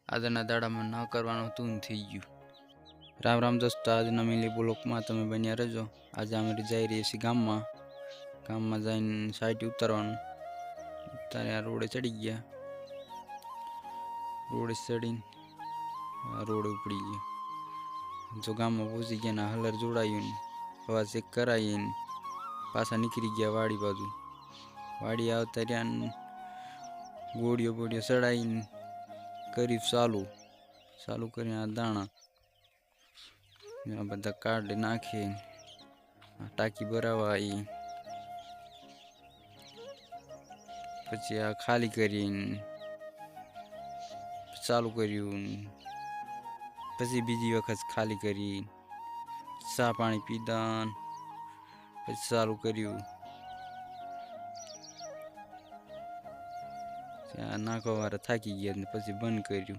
આજના દાડામાં ન કરવાનું તું થઈ ગયું। રામ રામ દોસ્તો, આજના મિલી બ્લોકમાં તમે બન્યા રહેજો। આજે અમે જઈ રહી છીએ ગામમાં જઈને સાઈડ ઉતારવાનું। અત્યારે આ રોડે ચડી ગયા, રોડે ચડીને રોડ ઉપડી ગયા। જો ગામમાં પહોંચી ગયા ને હલર જોડાયું, હવા ચેક કરાવીને પાછા નીકળી ગયા વાડી બાજુ। વાડી આવતા રહ્યા ગોળીઓ ચડાવીને કરી ચાલુ કરીને આ દાણા બધા કાઢી નાખી ટાંકી ભરાવા આવી, પછી આ ખાલી કરીને ચાલુ કર્યું, પછી બીજી વખત ખાલી કરી ચા પાણી પીધા, પછી ચાલુ કર્યું। નાખવા વાળા થાકી ગયા પછી બંધ કર્યું।